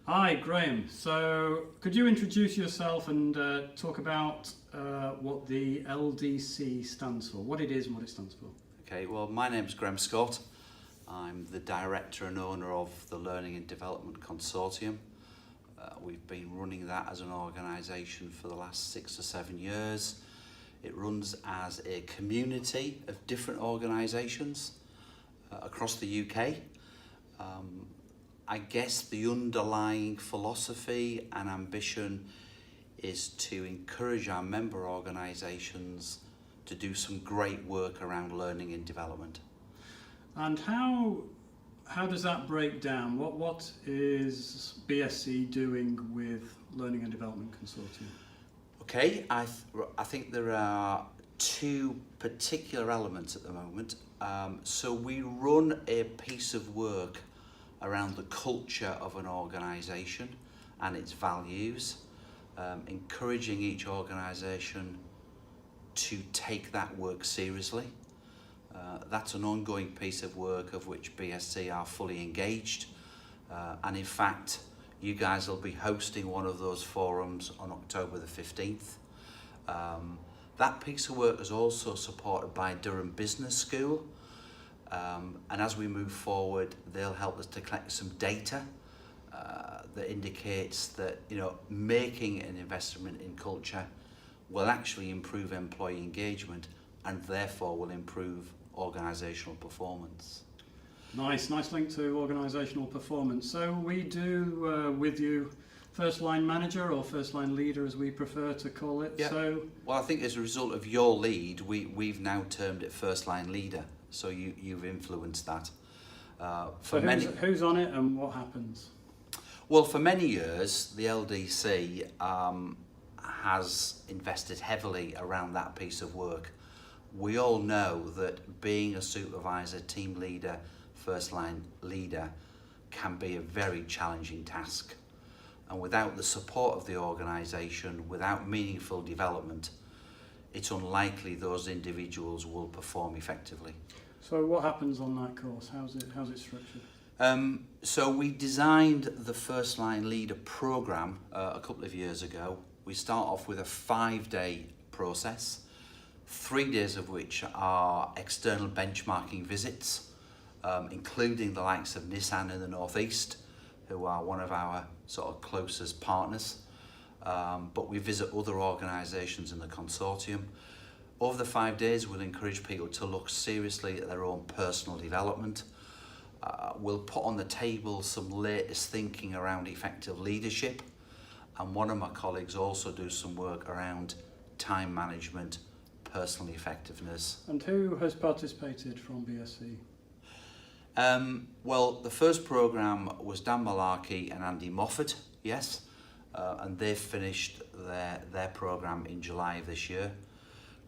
Hi, Graham. So, could you introduce yourself and talk about what the LDC stands for, what it is and what it stands for? Okay, well, my name's Graham Scott. I'm the director and owner of the Learning and Development Consortium. We've been running that as an organisation for the last 6 or 7 years. It runs as a community of different organisations across the UK. I guess the underlying philosophy and ambition is to encourage our member organisations to do some great work around learning and development. And how does that break down? What is BSC doing with Learning and Development Consortium? Okay, I think there are two particular elements at the moment. So we run a piece of work around the culture of an organisation and its values, encouraging each organisation to take that work seriously. That's an ongoing piece of work of which BSC are fully engaged, and in fact you guys will be hosting one of those forums on October the 15th. That piece of work is also supported by Durham Business School, and as we move forward they'll help us to collect some data that indicates that making an investment in culture will actually improve employee engagement and therefore will improve organisational performance. Nice link to organisational performance. So we do with you first line manager or first line leader as we prefer to call it. Yeah. Well, I think as a result of your lead we've now termed it first line leader, so you've influenced that. Who's on it and what happens? Well, for many years the LDC has invested heavily around that piece of work. We all know that being a supervisor, team leader, first line leader can be a very challenging task. And without the support of the organisation, without meaningful development, it's unlikely those individuals will perform effectively. So what happens on that course? How's it structured? So we designed the First Line Leader programme a couple of years ago. We start off with a 5-day process, 3 days of which are external benchmarking visits, including the likes of Nissan in the Northeast, who are one of our sort of closest partners. But we visit other organisations in the consortium. Over the 5 days, we'll encourage people to look seriously at their own personal development. We'll put on the table some latest thinking around effective leadership. And one of my colleagues also do some work around time management, personal effectiveness. And who has participated from BSC? Well, the first programme was Dan Malarkey and Andy Moffat, yes, and they've finished their programme in July of this year.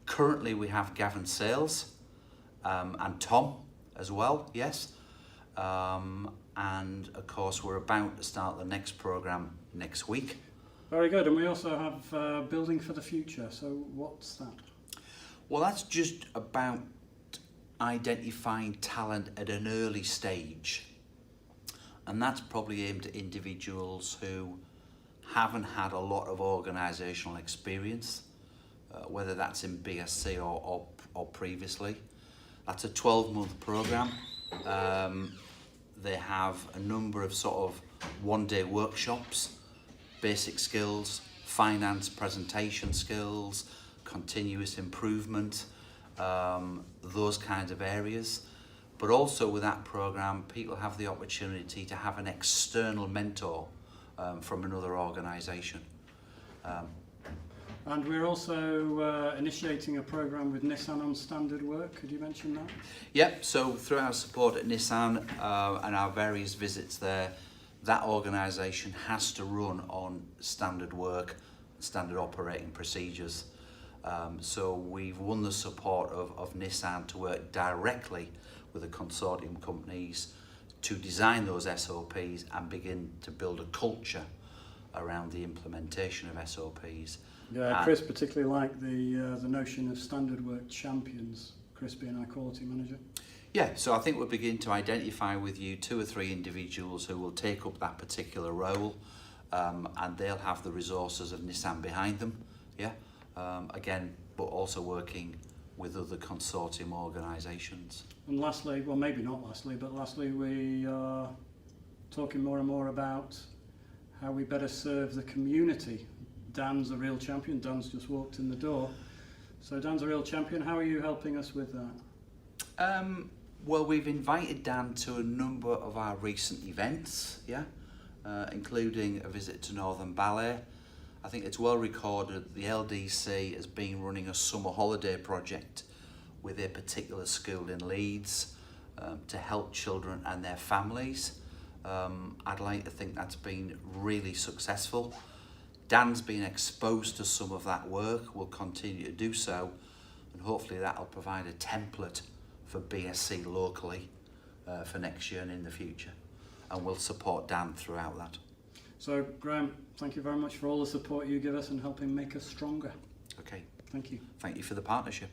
Currently we have Gavin Sales and Tom as well, yes, and of course we're about to start the next programme next week. Very good, and we also have Building for the Future, so what's that? Well, that's just about identifying talent at an early stage, and that's probably aimed at individuals who haven't had a lot of organisational experience, whether that's in BSC or previously. That's a 12-month programme. They have a number of sort of one-day workshops, basic skills, finance presentation skills, continuous improvement, those kinds of areas. But also with that programme, people have the opportunity to have an external mentor from another organisation. And we're also initiating a programme with Nissan NonStandard Work. Could you mention that? Yep, so through our support at Nissan and our various visits there, that organisation has to run on standard work, standard operating procedures. So we've won the support of Nissan to work directly with the consortium companies to design those SOPs and begin to build a culture around the implementation of SOPs. Yeah, Chris particularly liked the notion of standard work champions, Chris being our quality manager. Yeah, so I think we'll begin to identify with you 2 or 3 individuals who will take up that particular role, and they'll have the resources of Nissan behind them, yeah, again, but also working with other consortium organisations. And lastly, well maybe not lastly, but lastly we are talking more and more about how we better serve the community. Dan's a real champion. Dan's just walked in the door. So Dan's a real champion. How are you helping us with that? Well, we've invited Dan to a number of our recent events, yeah, including a visit to Northern Ballet. I think it's well recorded that the LDC has been running a summer holiday project with a particular school in Leeds to help children and their families. I'd like to think that's been really successful. Dan's been exposed to some of that work, will continue to do so, and hopefully that'll provide a template for BSC locally for next year and in the future. And we'll support Dan throughout that. So Graham, thank you very much for all the support you give us and helping make us stronger. Okay. Thank you. Thank you for the partnership.